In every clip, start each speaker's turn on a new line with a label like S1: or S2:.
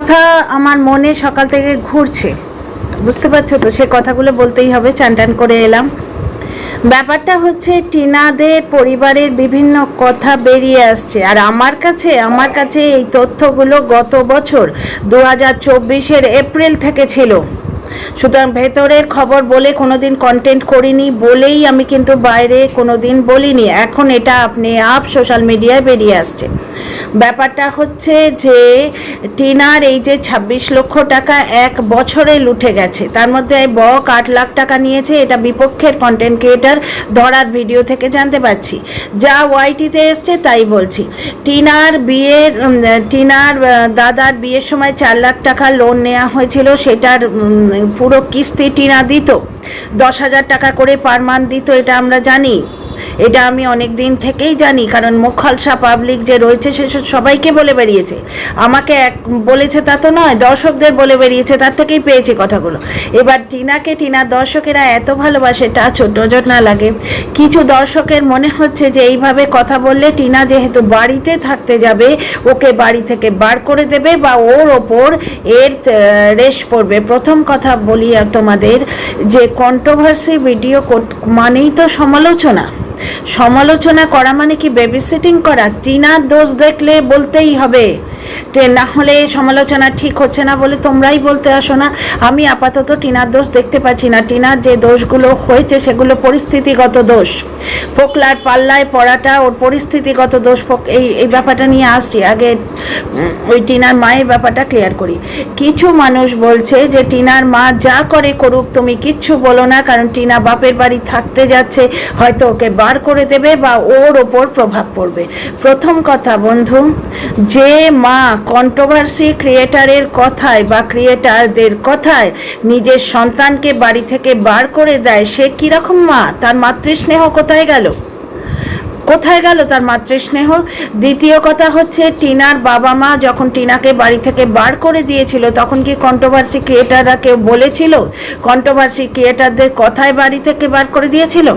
S1: কথা আমার মনে সকাল থেকে ঘুরছে, বুঝতে পারছো তো? সে কথাগুলো বলতেই হবে। চান টান করে এলাম। ব্যাপারটা হচ্ছে টিনাদের পরিবারের বিভিন্ন কথা বেরিয়ে আসছে, আর আমার কাছে এই তথ্যগুলো গত বছর 2024-এর এপ্রিল থেকে ছিল। সুতরাং ভেতরের খবর বলে কোনোদিন কন্টেন্ট করিনি বলেই আমি কিন্তু বাইরে কোনোদিন বলিনি। এখন এটা আপনি সোশ্যাল মিডিয়ায় বেরিয়ে আসছে। ব্যাপারটা হচ্ছে যে টিনার এই যে 26 লক্ষ টাকা এক বছরে লুটে গেছে, তার মধ্যে বক 8 লাখ টাকা নিয়েছে। এটা বিপক্ষের কন্টেন্ট ক্রিয়েটার ধরার ভিডিও থেকে জানতে পারছি, যা ওয়াইটিতে এসছে তাই বলছি। টিনার দাদার বিয়ের সময় 4 লাখ টাকা লোন নেওয়া হয়েছিল, সেটার পুরো কিস্তি টিনা দিত। 10,000 টাকা করে পার মান্থ দিত, এটা আমরা জানি। এটা আমি অনেক দিন থেকেই জানি, কারণ মুখালসা পাবলিক যে রয়েছে সে সবাইকে বলে বেরিয়েছে। আমাকে বলেছে তা তো নয়, দর্শকদের বলে বেরিয়েছে, তার থেকেই পেয়েছি কথাগুলো। এবার টিনার দর্শকেরা এত ভালোবাসে, নজর না লাগে। কিছু দর্শকের মনে হচ্ছে যে এইভাবে কথা বললে টিনা যেহেতু বাড়িতে থাকতে যাবে, ওকে বাড়ি থেকে বার করে দেবে বা ওর ওপর এর রেশ পড়বে। প্রথম কথা বলি তোমাদের যে কন্ট্রোভার্সি ভিডিও মানেই তো সমালোচনা করা মানে কি বেবি সিটিং করা? টিনার দোষ দেখলে বলতেই হবে, না হলে সমালোচনা ঠিক হচ্ছে না বলে তোমরাই বলতে আসো না। আমি আপাতত টিনার দোষ দেখতে পাচ্ছি না। টিনার যে দোষগুলো হয়েছে সেগুলো পরিস্থিতিগত দোষ। ফোকলার পাল্লায় পড়াটা ওর পরিস্থিতিগত দোষ। এই ব্যাপারটা নিয়ে আসছি, আগে ওই টিনার মায়ের ব্যাপারটা ক্লিয়ার করি। কিছু মানুষ বলছে যে টিনার মা যা করে করুক, তুমি কিচ্ছু বলো না, কারণ টিনা বাপের বাড়ি থাকতে যাচ্ছে, হয়তো ওকে বার করে দেবে বা ওর ওপর প্রভাব পড়বে। প্রথম কথা বন্ধু, যে মা কন্ট্রোভার্সি ক্রিয়েটারের কথায় বা ক্রিয়েটারদের কথায় নিজের সন্তানকে বাড়ি থেকে বার করে দেয়, সে কীরকম মা? তার মাতৃস্নেহ কোথায় গেল তার মাতৃস্নেহ? দ্বিতীয় কথা হচ্ছে, টিনার বাবা মা যখন টিনাকে বাড়ি থেকে বার করে দিয়েছিল, তখন কি কন্ট্রোভার্সি ক্রিয়েটাররা কেউ বলেছিল কন্ট্রোভার্সি ক্রিয়েটারদের কথায় বাড়ি থেকে বার করে দিয়েছিল?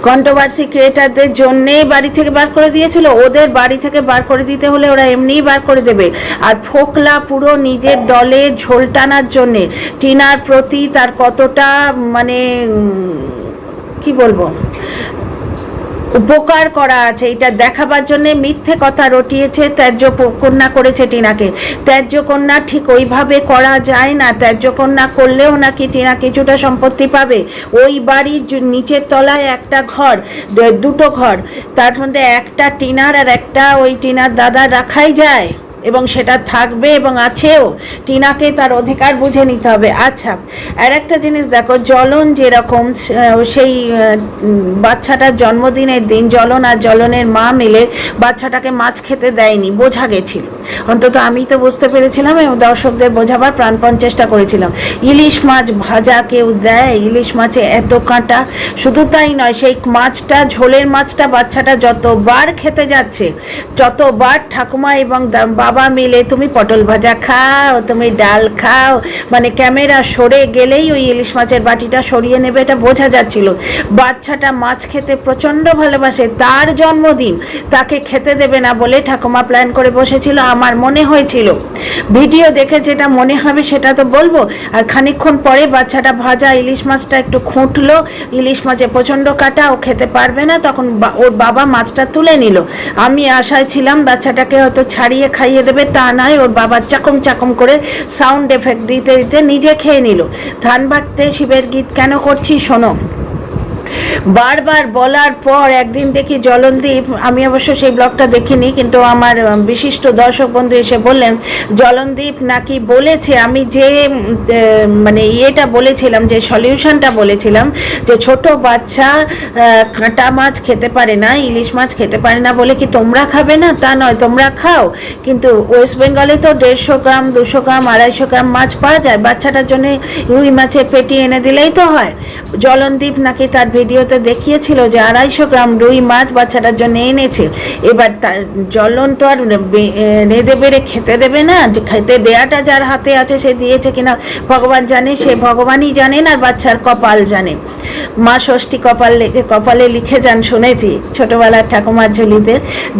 S1: কন্ট্রোভার্সি ক্রিয়েটারদের জন্যেই বাড়ি থেকে বার করে দিয়েছিল। ওদের বাড়ি থেকে বার করে দিতে হলে ওরা এমনিই বার করে দেবে। আর ফোকলা পুরো নিজের দলে ঝোল টানার জন্যে টিনার প্রতি তার কতটা মানে কি বলবো উপকার করা আছে, এটা দেখাবার জন্যে মিথ্যে কথা রটিয়েছে, ত্যায্য কন্যা করেছে টিনাকে। ত্যায্য কন্যা ঠিক ওইভাবে করা যায় না। ত্যায্য কন্যা করলেও নাকি টিনা কিছুটা সম্পত্তি পাবে। ওই বাড়ির নিচের তলায় একটা ঘর, দুটো ঘর, তার মধ্যে একটা টিনার আর একটা ওই টিনার দাদার রাখাই যায়, এবং সেটা থাকবে এবং আছেও। টিনাকে তার অধিকার বুঝে নিতে হবে। আচ্ছা, আর একটা জিনিস দেখো, জ্বলন যেরকম সেই বাচ্চাটার জন্মদিনের দিন জ্বলন আর জ্বলনের মা মিলে বাচ্চাটাকে মাছ খেতে দেয়নি, বোঝা গেছিল। অন্তত আমি তো বুঝতে পেরেছিলাম এবং দর্শকদের বোঝাবার প্রাণপণ চেষ্টা করেছিলাম। ইলিশ মাছ ভাজা কেউ দেয়? ইলিশ মাছে এত কাঁটা। শুধু তাই নয়, সেই মাছটা, ঝোলের মাছটা বাচ্চাটা যতবার খেতে যাচ্ছে, যতবার ঠাকুমা এবং বাবা মিলে তুমি পটল ভাজা খাও, তুমি ডাল খাও, মানে ক্যামেরা সরে গেলেই ওই ইলিশ মাছের বাটিটা সরিয়ে নেবে, এটা বোঝা যাচ্ছিল। বাচ্চাটা মাছ খেতে প্রচণ্ড ভালোবাসে, তার জন্মদিন, তাকে খেতে দেবে না বলে ঠাকুমা প্ল্যান করে বসেছিল। আমার মনে হয়েছিল, ভিডিও দেখে যেটা মনে হবে সেটা তো বলবো। আর খানিকক্ষণ পরে বাচ্চাটা ভাজা ইলিশ মাছটা একটু খুঁটলো, ইলিশ মাছে প্রচণ্ড কাটা, ও খেতে পারবে না, তখন ওর বাবা মাছটা তুলে নিল। আমি আশায় ছিলাম বাচ্চাটাকে হয়তো ছাড়িয়ে খাইয়ে দেবে, তা নয়, ওর বাবা চাকম করে সাউন্ড এফেক্ট দিতে দিতে নিজে খেয়ে নিল। ধান বাঁধতে শিবের গীত কেন করছি শোনো। বারবার বলার পর একদিন দেখি জলনদীপ, আমি অবশ্য সেই ব্লগটা দেখিনি, কিন্তু আমার বিশিষ্ট দর্শক বন্ধু এসে বললেন জলনদীপ নাকি বলেছে, আমি যে মানে ইয়েটা বলেছিলাম, যে সলিউশনটা বলেছিলাম, যে ছোট বাচ্চা কাঁটা মাছ খেতে পারে না, ইলিশ মাছ খেতে পারে না বলে কি তোমরা খাবে না? তা নয়, তোমরা খাও, কিন্তু ওয়েস্ট বেঙ্গলে তো 150 গ্রাম 200 গ্রাম 250 গ্রাম মাছ পাওয়া যায়, বাচ্চাটার জন্য রুই মাছের পেটি এনে দিলেই তো হয়। জলনদীপ নাকি তার ভিডিওতে দেখিয়েছিল যে 250 গ্রাম রুই মাছ বাচ্চাটার জন্য এনেছে। এবার তার জ্বলন তো আর রেঁধে বেড়ে খেতে দেবে না, যে খেতে দেয়াটা যার হাতে আছে সে দিয়েছে কিনা ভগবান জানে, সে ভগবানই জানেন আর বাচ্চার কপাল জানে। মা ষষ্ঠী কপালে লিখে যান শুনেছি ছোটবেলার ঠাকুমার ঝুলিতে।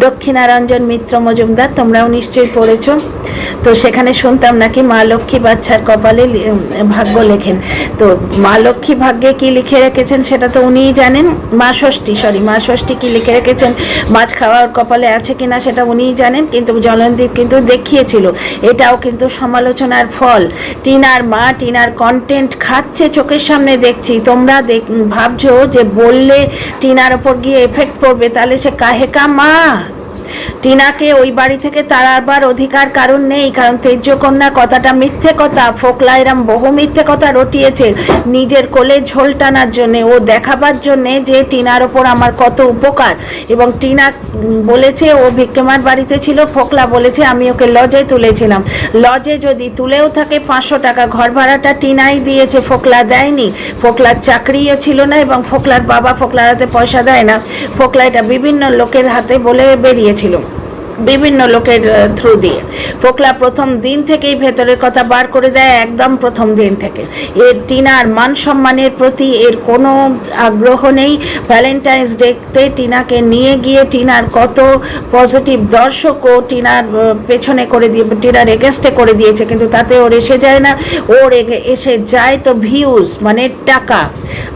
S1: দক্ষিণারঞ্জন মিত্র মজুমদার, তোমরাও নিশ্চয়ই পড়েছ। তো সেখানে শুনতাম নাকি মা লক্ষ্মী বাচ্চার কপালে ভাগ্য লেখেন। তো মা লক্ষ্মী ভাগ্যে কি লিখে রেখেছেন সেটা তো উনিই জানেন। মা ষষ্ঠী কি লিখে রেখেছেন মাছ খাওয়ার কপালে আছে কিনা সেটা উনিই জানেন। কিন্তু জলনদীপ কিন্তু দেখিয়েছিল, এটাও কিন্তু সমালোচনার ফল। টিনার মা টিনার কন্টেন্ট খাচ্ছে, চোখের সামনে দেখছি। তোমরা ভাবছো যে বললে টিনার ওপর গিয়ে এফেক্ট পড়বে, তাহলে সে কাহেকা মা। টিনাকে ওই বাড়ি থেকে তাড়াবার অধিকার কারণ নেই, কারণ তেজ্য কন্যা কথাটা মিথ্যে কথা। ফোকলা এরম বহু মিথ্যে কথা রটিয়েছে নিজের কোলে ঝোল টানার জন্যে, ও দেখাবার জন্যে যে টিনার ওপর আমার কত উপকার। এবং টিনা বলেছে ও ভিক্ষেমার বাড়িতে ছিল, ফোকলা বলেছে আমি ওকে লজে তুলেছিলাম। লজে যদি তুলেও থাকে 500 টাকা ঘর ভাড়াটা টিনাই দিয়েছে, ফোকলা দেয়নি। ফোকলার চাকরিও ছিল না এবং ফোকলার বাবা ফোকলার হাতে পয়সা দেয় না। ফোকলা এটা বিভিন্ন লোকের হাতে বলে বেরিয়েছিল, বিভিন্ন লোকের থ্রু দিয়ে। ফোকলা প্রথম দিন থেকেই ভেতরের কথা বার করে দেয়, একদম প্রথম দিন থেকে। এর টিনার মান সম্মানের প্রতি এর কোনো আগ্রহ নেই। ভ্যালেন্টাইন্স ডেতে টিনাকে নিয়ে গিয়ে টিনার কত পজিটিভ দর্শকও টিনার পেছনে করে দিয়ে, টিনার এগেনস্টে করে দিয়েছে, কিন্তু তাতে ওর এসে যায় না। ওর এসে যায় তো ভিউজ, মানে টাকা।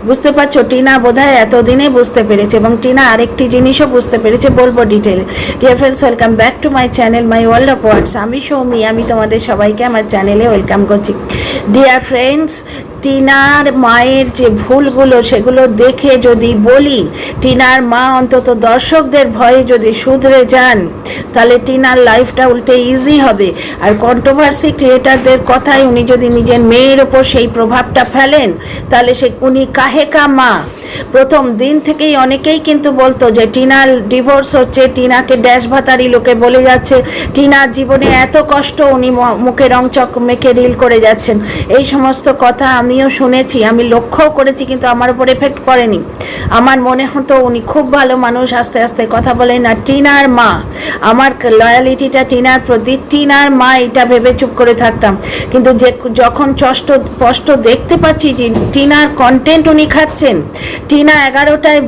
S1: বুঝতে পারছো, টিনা বোধহয় এতদিনে বুঝতে পেরেছে। এবং টিনা আরেকটি জিনিসও বুঝতে পেরেছে, বলবো ডিটেলে। Dear friends, welcome back to my channel my world of words. আমি সৌমি, আমি তোমাদের সবাইকে আমার চ্যানেলে ওয়েলকাম করছি। ডিয়ার ফ্রেন্ডস, টিনার মায়ের যে ভুলগুলো সেগুলো দেখে যদি বলি, টিনার মা অন্তত দর্শকদের ভয়ে যদি শুধরে যান, তাহলে টিনার লাইফটা উল্টে ইজি হবে। আর কন্ট্রোভার্সি ক্রিয়েটারদের কথায় উনি যদি নিজের মেয়ের ওপর সেই প্রভাবটা ফেলেন, তাহলে উনি কাহেকা মা। প্রথম দিন থেকেই অনেকেই কিন্তু বলতো যে টিনার ডিভোর্স হচ্ছে, টিনাকে ড্যাশ ভাতারি লোকে বলে যাচ্ছে, টিনার জীবনে এত কষ্ট, উনি মুখে রং চক মেখে রিল করে যাচ্ছেন। এই সমস্ত কথা আমিও শুনেছি, আমি লক্ষ্যও করেছি, কিন্তু আমার উপর এফেক্ট পড়েনি। আমার মনে হতো উনি খুব ভালো মানুষ, আস্তে আস্তে কথা বলেন। আর টিনার মা, আমার লয়ালিটিটা টিনার প্রতি, টিনার মা এটা ভেবে চুপ করে থাকতাম। কিন্তু যখন স্পষ্ট দেখতে পাচ্ছি যে টিনার কন্টেন্ট উনি খাচ্ছেন, টিনা 11টায়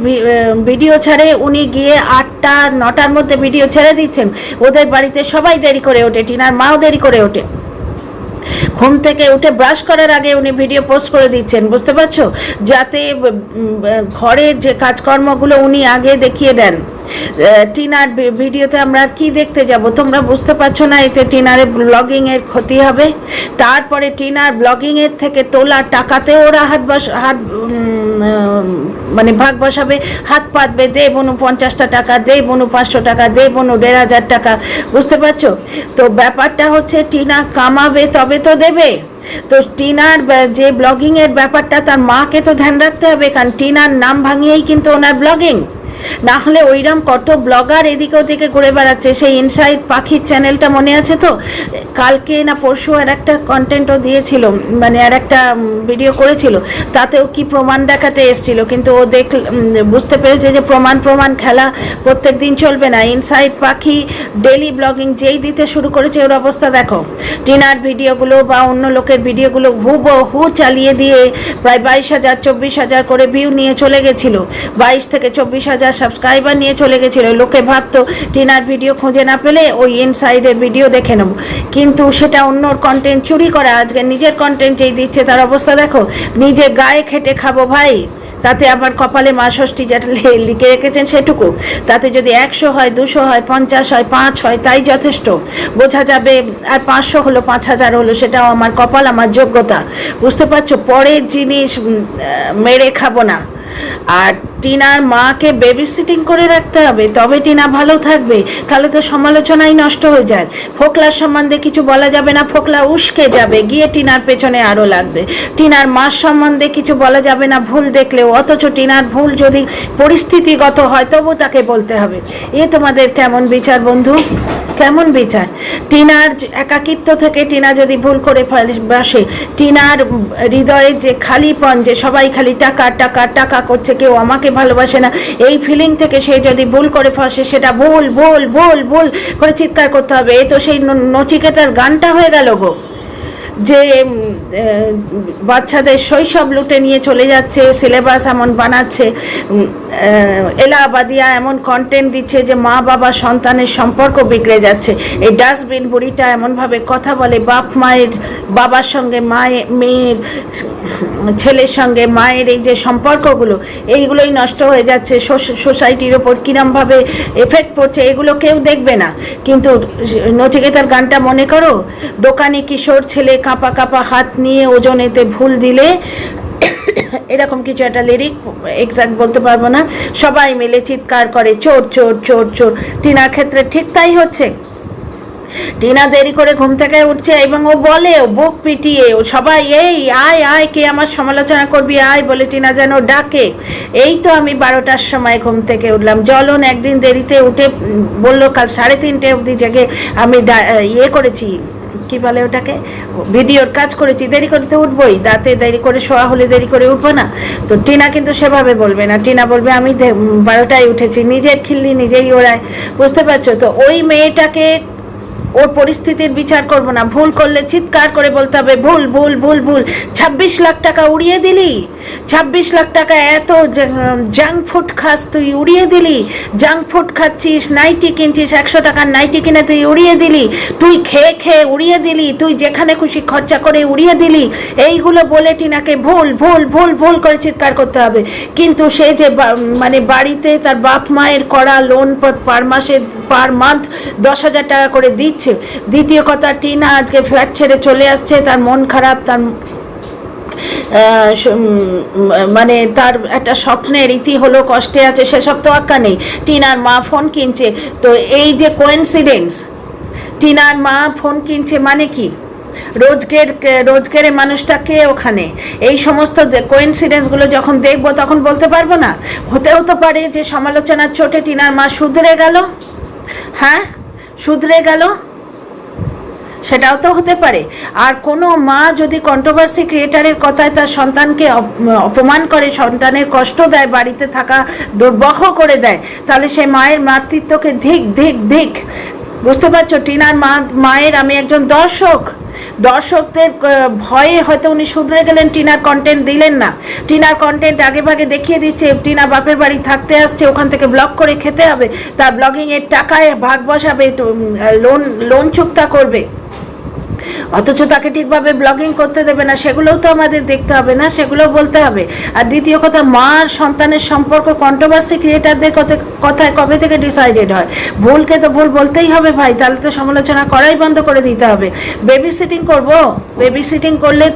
S1: ভিডিও ছাড়ে, উনি গিয়ে 8টা 9টার মধ্যে ভিডিও ছেড়ে দিচ্ছেন। ওদের বাড়িতে সবাই দেরি করে ওঠে, টিনার মাও দেরি করে ওঠে। ঘুম থেকে উঠে ব্রাশ করার আগে উনি ভিডিও পোস্ট করে দিচ্ছেন, বুঝতে পারছো, যাতে ঘরের যে কাজকর্মগুলো উনি আগে দেখিয়ে দেন। টিনার ভিডিওতে আমরা কি দেখতে যাব? তোমরা বুঝতে পারছো না এতে টিনারের ব্লগিংয়ের ক্ষতি হবে। তারপরে টিনার ব্লগিংয়ের থেকে তোলা টাকাতে ওরা মানে ভাগ বসাবে, হাত পাতবে, দে বনু 50টা টাকা, দে বনু 500 টাকা, দে বনু 1500 টাকা। বুঝতে পারছো তো? ব্যাপারটা হচ্ছে টিনা কামাবে তবে তো দেবে। তো টিনার যে ব্লগিংয়ের ব্যাপারটা, তার মাকে তো ধ্যান রাখতে হবে, কারণ টিনার নাম ভাঙিয়েই কিন্তু ওনার ব্লগিং। না হলে ওইরকম কত ব্লগার এদিকে ওদিকে ঘুরে বেড়াচ্ছে। সেই ইনসাইড পাখির চ্যানেলটা মনে আছে তো? কালকে না পরশু আর একটা কন্টেন্টও দিয়েছিল, মানে আর একটা ভিডিও করেছিল, তাতেও কি প্রমাণ দেখাতে এসেছিল। কিন্তু ও বুঝতে পেরেছে যে প্রমাণ খেলা প্রত্যেক দিন চলবে না। ইনসাইড পাখি ডেলি ব্লগিং যেই দিতে শুরু করেছে, ওর অবস্থা দেখো। টিনার ভিডিওগুলো বা অন্য লোকের ভিডিওগুলো হুবহু চালিয়ে দিয়ে প্রায় 22,000 24,000 করে ভিউ নিয়ে চলে গেছিলো। 22 থেকে 24,000 সাবস্ক্রাইবার নিয়ে চলে গেছিলো। লোকে ভাবতো টিনার ভিডিও খুঁজে না পেলে ওই ইনসাইডের ভিডিও দেখে নেব, কিন্তু সেটা অন্যর কন্টেন্ট চুরি করা। আজকে নিজের কন্টেন্ট যেই দিচ্ছে তার অবস্থা দেখো। নিজে গায়ে খেটে খাবো ভাই, তাতে আবার কপালে মা ষষ্ঠী যেটা লিখে রেখেছেন সেটুকু, তাতে যদি 100 হয়, 200 হয়, 50 হয়, 5 হয়, তাই যথেষ্ট। বোঝা যাবে আর 500 হলো, 5,000 হলো, সেটাও আমার কপাল, আমার যোগ্যতা। বুঝতে পারছো? পরের জিনিস মেরে খাবো না। আর টিনার মাকে বেবি সিটিং করে রাখতে হবে, তবে টিনা ভালো থাকবে। তাহলে তো সমালোচনাই নষ্ট হয়ে যায়। ফোকলার সম্বন্ধে কিছু বলা যাবে না, ফোকলা উস্কে যাবে, গিয়ে টিনার পেছনে আরও লাগবে। টিনার মার সম্বন্ধে কিছু বলা যাবে না ভুল দেখলেও, অথচ টিনার ভুল যদি পরিস্থিতিগত হয় তবু তাকে বলতে হবে। এ তোমাদের কেমন বিচার বন্ধু, কেমন বিচার? টিনার একাকিত্ব থেকে টিনা যদি ভুল করে বসে, টিনার হৃদয়ে যে খালিপন, যে সবাই খালি টাকা টাকা টাকা করছে, কেউ আমাকে ভালোবাসে না, এই ফিলিং থেকে সে যদি ভুল করে ফসে, সেটা ভুল ভুল ভুল ভুল করে চিৎকার করতে হবে। এই তো সেই নচিকেতার গানটা হয়ে গেল গো, যে বাচ্চাদের শৈশব লুটে নিয়ে চলে যাচ্ছে, সিলেবাস এমন বানাচ্ছে, এলাহাবাদিয়া এমন কন্টেন্ট দিচ্ছে যে মা বাবা সন্তানের সম্পর্ক বিগড়ে যাচ্ছে। এই ডাস্টবিন বুড়িটা এমনভাবে কথা বলে, বাপ মায়ের, বাবার সঙ্গে মেয়ের, ছেলের সঙ্গে মায়ের এই যে সম্পর্কগুলো, এইগুলোই নষ্ট হয়ে যাচ্ছে। সোসাইটির ওপর কিরমভাবে এফেক্ট পড়ছে এগুলো কেউ দেখবে না। কিন্তু নচিকেতার গানটা মনে করো, দোকানি কিশোর ছেলে কাঁপা কাঁপা হাত নিয়ে ওজনেতে ভুল দিলে, এরকম কিছু একটা লিরিক, এক্সাক্ট বলতে পারবো না, সবাই মিলে চিৎকার করে চোর চোর চোর চোর। টিনার ক্ষেত্রে ঠিক তাই হচ্ছে। টিনা দেরি করে ঘুম থেকে উঠছে এবং ও বলে, ও বুক পিটিয়ে, ও সবাই এই আয় আয়, কে আমার সমালোচনা করবি আয় বলে টিনা যেন ডাকে। এই তো আমি 12টার সময় ঘুম থেকে উঠলাম। জ্বলন একদিন দেরিতে উঠে বললো কাল 3:30 অবধি জেগে আমি ইয়ে করেছি, কি বলে ওটাকে, ভিডিওর কাজ করেছি, দেরি করতে উঠবোই, রাতে দেরি করে শোয়া হলে দেরি করে উঠবো না। তো টিনা কিন্তু সেভাবে বলবে না, টিনা বলবে আমি 12টায় উঠেছি, নিজের খিল্লি নিজেই ওড়ায়, বুঝতে পারছো তো? ওই মেয়েটাকে, ওর পরিস্থিতির বিচার করব না, ভুল করলে চিৎকার করে বলতে হবে ভুল ভুল ভুল ভুল। 26 লাখ টাকা উড়িয়ে দিলি, 26 লাখ টাকা এত জাঙ্ক ফুড খাস, তুই উড়িয়ে দিলি। জাঙ্ক ফুড খাচ্ছিস, নাইটি কিনছিস, 100 টাকার নাইটি কিনে তুই উড়িয়ে দিলি, তুই খেয়ে খেয়ে উড়িয়ে দিলি, তুই যেখানে খুশি খরচা করে উড়িয়ে দিলি। এইগুলো বলে টিনাকে ভুল ভুল ভুল ভুল করে চিৎকার করতে হবে। কিন্তু সে যে মানে বাড়িতে তার বাপ মায়ের করা লোন পার মাসে, পার মান্থ 10,000 টাকা করে দিচ্ছে। দ্বিতীয় কথা, টিনা আজকে ফ্ল্যাট ছেড়ে চলে আসছে, তার মন খারাপ, তার মানে তার একটা স্বপ্নের রীতি হলো, কষ্টে আছে, সেসব তো আক্কা নেই। টিনার মা ফোন কিনছে, তো এই যে কোয়েন্সিডেন্স, টিনার মা ফোন কিনছে মানে কি? রোজগের মানুষটাকে ওখানে, এই সমস্ত কোয়েন্সিডেন্সগুলো যখন দেখবো তখন বলতে পারবো না। হতেও তো পারে যে সমালোচনার চোটে টিনার মা শুধরে গেল, হ্যাঁ শুধরে গেল, সেটাও তো হতে পারে। আর কোনো মা যদি কন্ট্রোভার্সি ক্রিয়েটারের কথায় তার সন্তানকে অপমান করে, সন্তানের কষ্ট দেয়, বাড়িতে থাকা দুর্বহ করে দেয়, তাহলে সে মায়ের মাতৃত্বকে ধিক ধিক ধিক। বুঝতে পারছো? টিনার মায়ের আমি একজন দর্শকদের ভয়ে হয়তো উনি শুধরে গেলেন, টিনার কন্টেন্ট দিলেন না। টিনার কন্টেন্ট আগে ভাগে দেখিয়ে দিচ্ছে টিনা বাপের বাড়ি থাকতে আসছে, ওখান থেকে ব্লগ করে খেতে হবে, তার ব্লগিংয়ের টাকায় ভাগ বসাবে, লোন চুক্তা করবে, অথচ তাকে ঠিকভাবে ব্লগিং করতে দেবে না। সেগুলোও তো আমাদের দেখতে হবে না, সেগুলোও বলতে হবে। আর দ্বিতীয় কথা, মার সন্তানের সম্পর্ক কন্ট্রোভার্সি ক্রিয়েটারদের কথায় কবে থেকে ডিসাইডেড হয়? ভুলকে তো ভুল বলতেই হবে ভাই, তাহলে তো সমালোচনা করাই বন্ধ করে দিতে হবে। বেবি সিটিং করবো, বেবি সিটিং করলে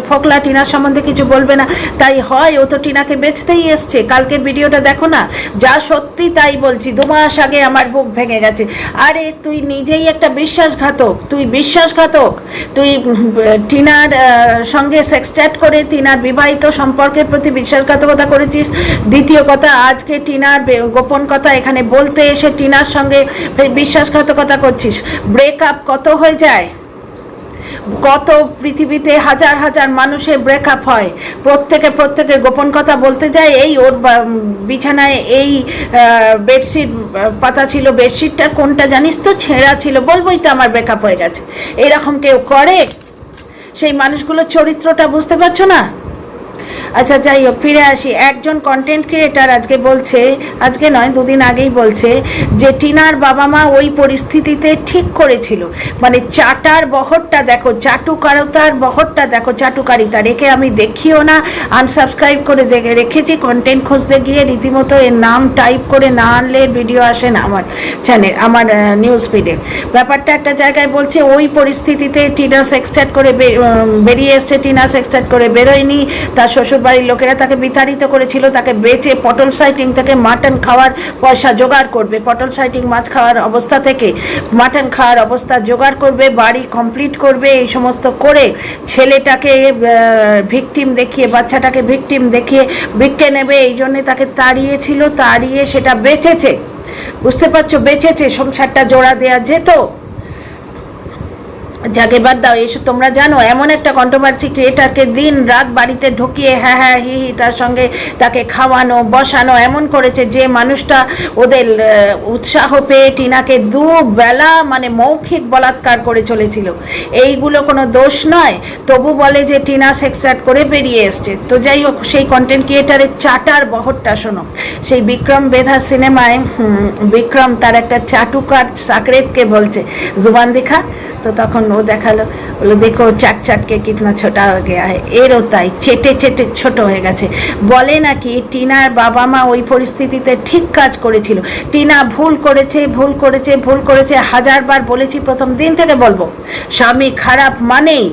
S1: ফোকলা টিনার সম্বন্ধে কিছু বলবে না, তাই হয়? ও তো টিনাকে বেচতেই এসছে। কালকের ভিডিওটা দেখো না, যা সত্যি তাই বলছি, 2 মাস আগে আমার বুক ভেঙে গেছে। আরে তুই নিজেই একটা বিশ্বাসঘাতক, তুই টিনার সঙ্গে সেক্স চ্যাট করে টিনার বিবাহিত সম্পর্কের প্রতি বিশ্বাসঘাতকতা করেছিস। দ্বিতীয় কথা, আজকে টিনার গোপন কথা এখানে বলতে এসে টিনার সঙ্গে বিশ্বাসঘাতকতা করছিস। ব্রেকআপ কত হয়ে যায়, কত পৃথিবীতে হাজার হাজার মানুষের ব্রেকআপ হয়, প্রত্যেকের গোপন কথা বলতে যায়। এই ওর বিছানায় এই বেডশিট পাতা ছিল, বেডশিটটা কোনটা জানিস তো, ছেঁড়া ছিল, বলবোই তো আমার ব্রেকআপ হয়ে গেছে। এরকম কেউ করে? সেই মানুষগুলোর চরিত্রটা বুঝতে পারছো না? আচ্ছা যাই হোক, ফিরে আসি। একজন কন্টেন্ট ক্রিয়েটার আজকে বলছে, আজকে নয় 2 দিন আগেই বলছে যে টিনার বাবা মা ওই পরিস্থিতিতে ঠিক করেছিল। মানে চাটার বহরটা দেখো, চাটুকারিতার বহরটা দেখো, চাটুকারিতা রেখে আমি দেখিও না, আনসাবস্ক্রাইব করে রেখেছি, কন্টেন্ট খুঁজতে গিয়ে রীতিমতো এর নাম টাইপ করে না আনলে ভিডিও আসে না আমার চ্যানেল, আমার নিউজ ফিডে। ব্যাপারটা একটা জায়গায় বলছে ওই পরিস্থিতিতে টিনা সেক্স চ্যাট করে বেরিয়ে এসছে, টিনা সেক্স চ্যাট করে বেরোয়নি, তার শ্বশুর শ্বশুরবাড়ির লোকেরা তাকে বিতাড়িত করেছিল, তাকে বেচে পটল সাইটিং থেকে মাটন খাওয়ার পয়সা জোগাড় করবে, পটল সাইটিং মাছ খাওয়ার অবস্থা থেকে মাটন খাওয়ার অবস্থা জোগাড় করবে, বাড়ি কমপ্লিট করবে, এই সমস্ত করে ছেলেটাকে ভিকটিম দেখিয়ে, বাচ্চাটাকে ভিকটিম দেখিয়ে বিক্কে নেবে, এই জন্যে তাকে তাড়িয়েছিল, তাড়িয়ে সেটা বেচেছে। বুঝতে পারছো, বেচেছে, সংসারটা জোড়া দেওয়া যেত। যাকে বাদ দাও, এসব তোমরা জানো এমন একটা কন্ট্রোভার্সি ক্রিয়েটারকে দিন রাত বাড়িতে ঢুকিয়ে হ্যাঁ হ্যাঁ হি হি তার সঙ্গে তাকে খাওয়ানো বসানো এমন করেছে যে মানুষটা ওদের উৎসাহ পেয়ে টিনাকে দুবেলা মানে মৌখিক বলাৎকার করে চলেছিল। এইগুলো কোনো দোষ নয়, তবু বলে যে টিনা সেক্স অ্যাড করে বেরিয়ে এসছে। তো যাই হোক, সেই কন্টেন্ট ক্রিয়েটারের চাটার বহরটা শোনো। সেই বিক্রম বেধা সিনেমায় বিক্রম তার একটা চাটুকার সাকরেতকে বলছে জুবান দেখা, তো তখন ও দেখালো, বললো দেখো চাট চাটকে কিতনা ছোটা হয়ে গেয়া হয়। এরও তাই, চেটে চেটে ছোট হয়ে গেছে। বলে নাকি টিনার বাবা মা ওই পরিস্থিতিতে ঠিক কাজ করেছিল। টিনা ভুল করেছে, ভুল করেছে, ভুল করেছে, হাজারবার বলেছি, প্রথম দিন থেকে বলবো, স্বামী খারাপ মানেই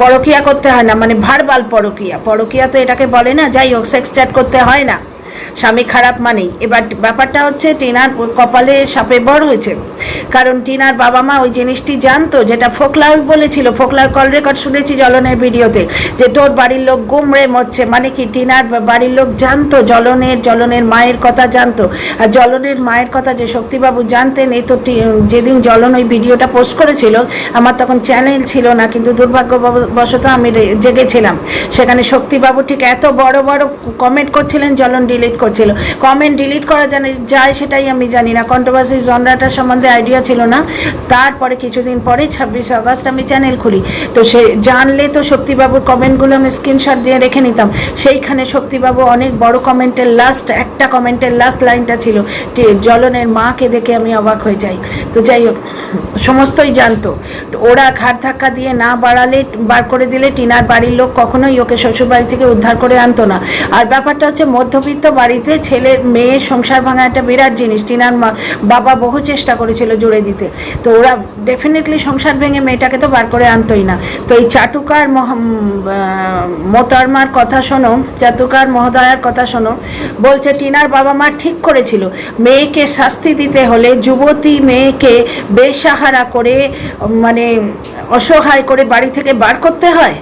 S1: পরকিয়া করতে হয় না, মানে ভার্বাল পরকিয়া, পরকিয়া তো এটাকে বলে না। যাই হোক, সেক্স চ্যাট করতে হয় না, স্বামী খারাপ মানেই। এবার ব্যাপারটা হচ্ছে টিনার কপালে সাপে বড় হয়েছে, কারণ টিনার বাবা মা ওই জিনিসটি জানতো, যেটা ফোকলাও বলেছিল, ফোকলার কল রেকর্ড শুনেছি জলনের ভিডিওতে, যে তোর বাড়ির লোক গুমড়ে মরছে, মানে কি টিনার বাড়ির লোক জানতো, জলনের মায়ের কথা জানতো। আর জলনের মায়ের কথা যে শক্তিবাবু জানতেন, এই তো যেদিন জলন ওই ভিডিওটা পোস্ট করেছিল, আমার তখন চ্যানেল ছিল না, কিন্তু দুর্ভাগ্যবশত আমি জেগেছিলাম। সেখানে শক্তিবাবু ঠিক এত বড় বড় কমেন্ট করছিলেন, জলন ডিলিট করছিল। কমেন্ট ডিলিট করা যায় সেটাই আমি জানি না, কন্ট্রোভার্সি জনরাটার সম্বন্ধে আইডিয়া ছিল না। তারপরে কিছুদিন পরে 26 আগস্ট আমি চ্যানেল খুলি, তো সে জানলে তো শক্তিবাবুর কমেন্টগুলো আমি স্ক্রিনশট দিয়ে রেখে নিতাম। সেইখানে শক্তিবাবু অনেক বড় কমেন্টের একটা কমেন্টের লাস্ট লাইনটা ছিল জলনের মাকে দেখে আমি অবাক হয়ে যাই। তো যাই হোক, সমস্তই জানতো। ওরা ঘাড় ধাক্কা দিয়ে না বাড়ালে, বার করে দিলে টিনার বাড়ির লোক কখনোই ওকে শ্বশুরবাড়ি থেকে উদ্ধার করে আনতো না। আর ব্যাপারটা হচ্ছে মধ্যবিত্ত বাড়িতে ছেলের মেয়ের সংসার ভাঙা একটা বিরাট জিনিস। টিনার বাবা বহু চেষ্টা করেছিল জুড়ে দিতে, তো ওরা ডেফিনেটলি সংসার ভেঙে মেয়েটাকে তো বার করে আনতোই না। তো এই চাটুকার মোহতারমার কথা শোনো, চাটুকার মহোদয়ার কথা শোনো, বলছে টিনার বাবা মা ঠিক করেছিল মেয়েকে শাস্তি দিতে হলে যুবতী মেয়েকে বেসাহারা করে, মানে অসহায় করে বাড়ি থেকে বার করতে হয়,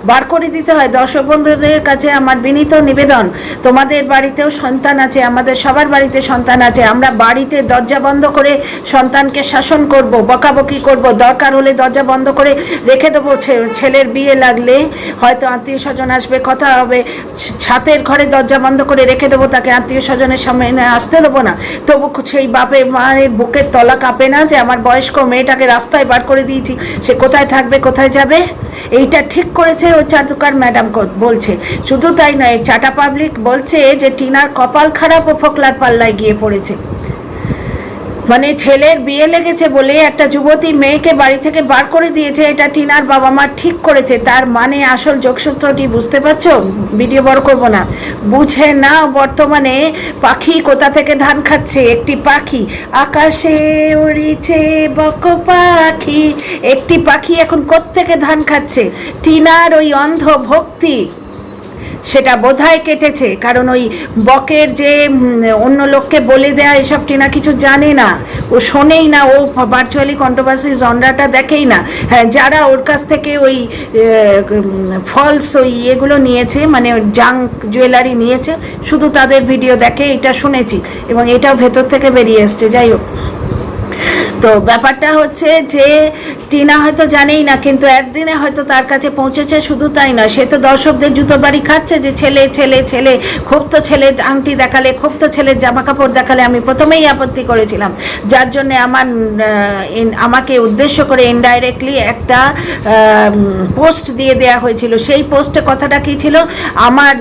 S1: বার করে দিতে হয়। দর্শক বন্ধুদের কাছে আমার বিনীত নিবেদন, তোমাদের বাড়িতেও সন্তান আছে, আমাদের সবার বাড়িতে সন্তান আছে। আমরা বাড়িতে দরজা বন্ধ করে সন্তানকে শাসন করব, বকাবকি করব, দরকার হলে দরজা বন্ধ করে রেখে দেবো। ছেলের বিয়ে লাগলে হয়তো আত্মীয় স্বজন আসবে, কথা হবে, ছাতের ঘরে দরজা বন্ধ করে রেখে দেবো, তাকে আত্মীয় স্বজনের সামনে আসতে দেবো না। তবু সেই বাপের মায়ের বুকের তলা কাঁপে না যে আমার বয়স্ক মেয়েটাকে রাস্তায় বার করে দিয়েছি, সে কোথায় থাকবে, কোথায় যাবে। এইটা ঠিক করেছে ওই চাটুকার ম্যাডাম বলছে। শুধু তাই নয়, চাটা পাবলিক বলছে যে টিনার কপাল খারাপ ও ফোকলার পাল্লায় গিয়ে পড়েছে। মানে ছেলের বিয়ে লেগেছে বলে একটা যুবতী মেয়েকে বাড়ি থেকে বার করে দিয়েছে, এটা টিনার বাবা মা ঠিক করেছে। তার মানে আসল যোগসূত্রটি বুঝতে পারছো? ভিডিও বড় করবো না, বুঝে না। বর্তমানে পাখি কোথা থেকে ধান খাচ্ছে? একটি পাখি আকাশে উড়িছে বক পাখি, একটি পাখি এখন কোত্থেকে ধান খাচ্ছে? টিনার ওই অন্ধ ভক্তি সেটা বোধহয় কেটেছে, কারণ ওই বকের যে অন্য লোককে বলে দেয়া, এসব টিনা কিছু জানে না, ও শোনেই না, ও ভার্চুয়ালি কন্ট্রোভার্সি জনরাটা দেখেই না। হ্যাঁ, যারা ওর কাছ থেকে ওই ফলস ওই এগুলো নিয়েছে, মানে জাঙ্ক জুয়েলারি নিয়েছে, শুধু তাদের ভিডিও দেখে, এটা শুনেছি, এবং এটাও ভেতর থেকে বেরিয়ে এসছে। যাই হোক, তো ব্যাপারটা হচ্ছে যে টিনা হয়তো জানেই না, কিন্তু একদিনে হয়তো তার কাছে পৌঁছেছে। শুধু তাই না, সে তো দর্শকদের জুতো বাড়ি খাচ্ছে যে ছেলে ছেলে ছেলে, খুব তো ছেলে আংটি দেখালে, খুব তো ছেলের জামা কাপড় দেখালে। আমি প্রথমেই আপত্তি করেছিলাম, যার জন্যে আমাকে উদ্দেশ্য করে ইনডাইরেক্টলি একটা পোস্ট দিয়ে দেয়া হয়েছিল। সেই পোস্টে কথাটা কী ছিল, আমার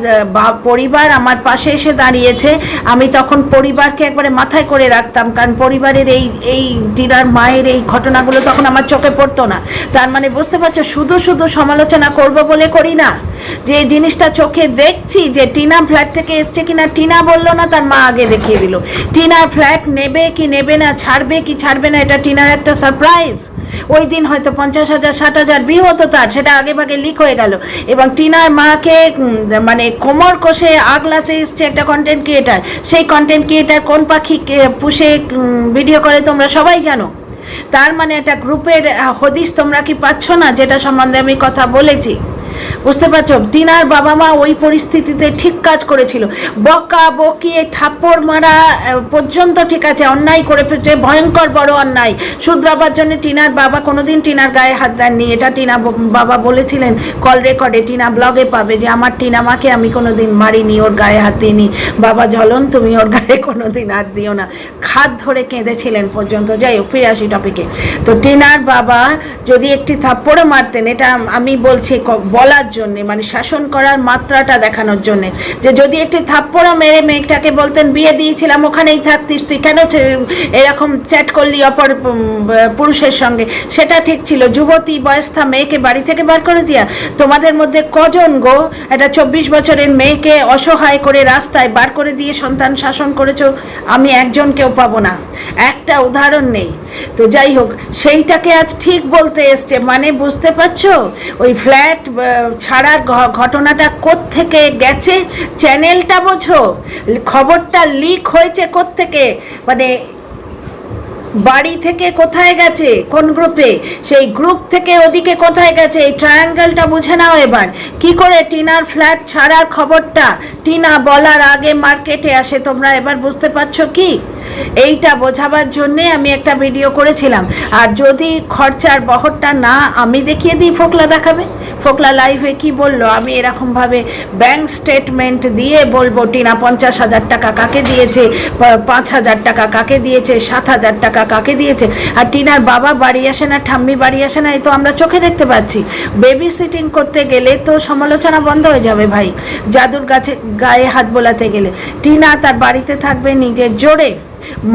S1: পরিবার আমার পাশে এসে দাঁড়িয়েছে। আমি তখন পরিবারকে একবারে মাথায় করে রাখতাম, কারণ পরিবারের এই টিনার মায়ের এই ঘটনাগুলো তখন আমার চোখে পড়তো না। তার মানে বুঝতে পারছো, শুধু শুধু সমালোচনা করব বলে করি না, যে জিনিসটা চোখে দেখছি যে টিনা ফ্ল্যাট থেকে এসছে কিনা, টিনা বললো না, তার মা আগে দেখিয়ে দিল। টিনার ফ্ল্যাট নেবে কি নেবে না, ছাড়বে কি ছাড়বে না, এটা টিনার একটা সারপ্রাইজ। ওই দিন হয়তো 50,000 60,000 বিয়ে হতো তার, সেটা আগে ভাগে লিক হয়ে গেল। এবং টিনার মাকে মানে কোমর কষে আগলাতে এসছে একটা কন্টেন্ট ক্রিয়েটার। সেই কন্টেন্ট ক্রিয়েটার কোন পাখি পুষে ভিডিও করে তোমরা সবাই জানো। তার মানে একটা গ্রুপের হদিস তোমরা কি পাচ্ছ না, যেটা সম্বন্ধে আমি কথা বলেছি? বুঝতে পারছো, টিনার বাবা মা ওই পরিস্থিতিতে ঠিক কাজ করেছিল। বকা বকিয়ে থাপ্পড় মারা পর্যন্ত ঠিক আছে, অন্যায় করে ফেলছে, ভয়ঙ্কর বড় অন্যায়। শুধরাবার জন্য টিনার বাবা কোনোদিন টিনার গায়ে হাত দেননি। এটা টিনা বাবা বলেছিলেন কল রেকর্ডে, টিনা ব্লগে পাবে, যে আমার টিনা মাকে আমি কোনোদিন মারিনি, ওর গায়ে হাত দিইনি। বাবা ঝলন, তুমি ওর গায়ে কোনোদিন হাত দিও না। হাত ধরে কেঁদেছিলেন পর্যন্ত। যাই হোক, ফিরে আসি টপিকে। তো টিনার বাবা যদি একটি থাপ্পড়ও মারতেন, এটা আমি বলছি বলার জন্যে, মানে শাসন করার মাত্রাটা দেখানোর জন্যে, যে যদি একটি থাপ্পড়ও মেরে মেয়েটাকে বলতেন বিয়ে দিয়েছিলাম ওখানেই থাকতিস, তুই কেন এরকম চ্যাট করলি অপর পুরুষের সঙ্গে, সেটা ঠিক ছিল। যুবতী বয়স্তা মেয়েকে বাড়ি থেকে বার করে দিয়া, তোমাদের মধ্যে কজন গো একটা 24 বছরের মেয়েকে অসহায় করে রাস্তায় বার করে দিয়ে সন্তান শাসন করেছো? আমি একজনকেও পাবো না, একটা উদাহরণ নেই। তো যাই হোক, সেইটাকে আজ ঠিক বলতে এসছে, মানে বুঝতে পারছো ওই ফ্ল্যাট ছাড়ার ঘটনাটা কোত্থেকে গেছে, চ্যানেলটা বোঝো, খবরটা লিক হয়েছে কোত্থেকে, মানে বাড়ি থেকে কোথায় গেছে, কোন গ্রুপে, সেই গ্রুপ থেকে ওদিকে কোথায় গেছে, এই ট্রায়াঙ্গেলটা বুঝে নাও এবার। কি করে টিনার ফ্ল্যাট ছাড়ার খবরটা টিনা বলার আগে মার্কেটে আসে, তোমরা এবার বুঝতে পারছো কি? এইটা বোঝাবার জন্যে আমি একটা ভিডিও করেছিলাম। আর যদি খরচার বহরটা না আমি দেখিয়ে দিই, ফোকলা দেখাবে। ফোকলা লাইভে কি বললো, আমি এরকমভাবে ব্যাংক স্টেটমেন্ট দিয়ে বলবো টিনা 50,000 টাকা কাকে দিয়েছে, 5,000 টাকা কাকে দিয়েছে, 7,000 টাকা কাকে দিয়েছে। আর টিনার বাবা বাড়ি আসে না, ঠাম্মি বাড়ি আসে না, এই তো আমরা চোখে দেখতে পাচ্ছি। বেবি সিটিং করতে গেলে তো সমালোচনা বন্ধ হয়ে যাবে ভাই, জাদুর গায়ে হাত বোলাতে গেলে। টিনা তার বাড়িতে থাকবে নিজের জোরে।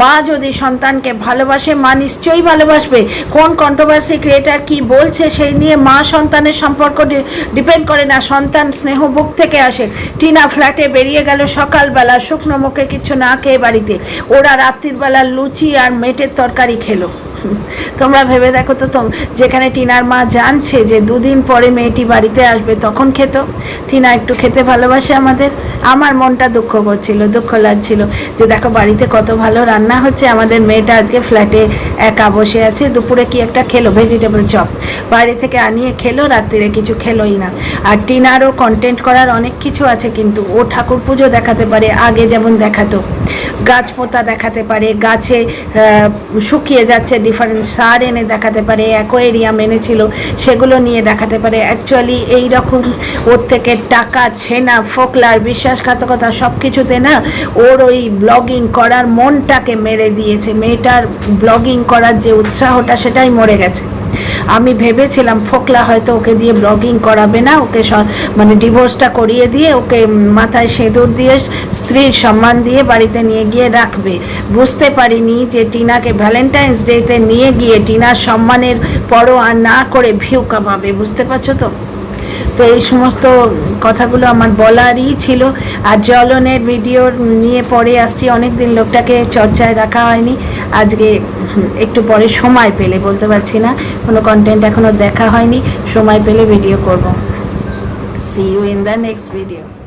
S1: মা যদি সন্তানকে ভালোবাসে, মা নিশ্চয়ই ভালোবাসবে। কোন কন্ট্রোভার্সি ক্রিয়েটার কি বলছে সেই নিয়ে মা সন্তানের সম্পর্ক ডিপেন্ড করে না, সন্তান স্নেহ বুক থেকে আসে। টিনা ফ্ল্যাটে বেরিয়ে গেল সকালবেলা, শুকনো মুখে কিছু না খেয়ে বাড়িতে। ওরা রাত্রির বেলা লুচি আর মেটের তরকারি খেলো। তোমরা ভেবে দেখো তো, যেখানে টিনার মা জানছে যে 2 দিন পরে মেয়েটি বাড়িতে আসবে, তখন খেত। টিনা একটু খেতে ভালোবাসে আমাদের। আমার মনটা দুঃখ করছিল, দুঃখ লাগছিল যে দেখো বাড়িতে কত ভালো রান্না হচ্ছে, আমাদের মেয়েটা আজকে ফ্ল্যাটে একা বসে আছে। দুপুরে কি একটা খেলো, ভেজিটেবল চপ বাইরে থেকে আনিয়ে খেলো, রাত্রিরে কিছু খেলোই না। আর টিনারও কন্টেন্ট করার অনেক কিছু আছে, কিন্তু ও ঠাকুর পুজো দেখাতে পারে আগে যেমন দেখাতো, গাছ পোতা দেখাতে পারে, গাছে শুকিয়ে যাচ্ছে ডিফারেন্ট সার এনে দেখাতে পারে, অ্যাকোয়ারিয়াম এনেছিল সেগুলো নিয়ে দেখাতে পারে। অ্যাকচুয়ালি এই রকম ওর থেকে টাকা, ছেনা, ফোকলার বিশ্বাসঘাতকতা সব কিছুতে না ওর ওই ব্লগিং করার মনটাকে মেরে দিয়েছে। মেয়েটার ব্লগিং করার যে উৎসাহটা সেটাই মরে গেছে। আমি ভেবেছিলাম ফোকলা হয়তো ওকে দিয়ে ব্লগিং করাবে না, ওকে মানে ডিভোর্সটা করিয়ে দিয়ে ওকে মাথায় সিঁদুর দিয়ে স্ত্রীর সম্মান দিয়ে বাড়িতে নিয়ে গিয়ে রাখবে। বুঝতে পারিনি যে টিনাকে ভ্যালেন্টাইন্স ডেতে নিয়ে গিয়ে টিনার সম্মানের পরোয়া না করে ভিউ কামাবে। বুঝতে পারছো তো? তো এই সমস্ত কথাগুলো আমার বলারই ছিল। আর জ্বলনের ভিডিও নিয়ে পরে আসছি, অনেক দিন লোকটাকে চর্চায় রাখা হয়নি। আজকে একটু পরে সময় পেলে, বলতে পারছি না, কোনো কন্টেন্ট এখনও দেখা হয়নি, সময় পেলে ভিডিও করব। See you in the next video.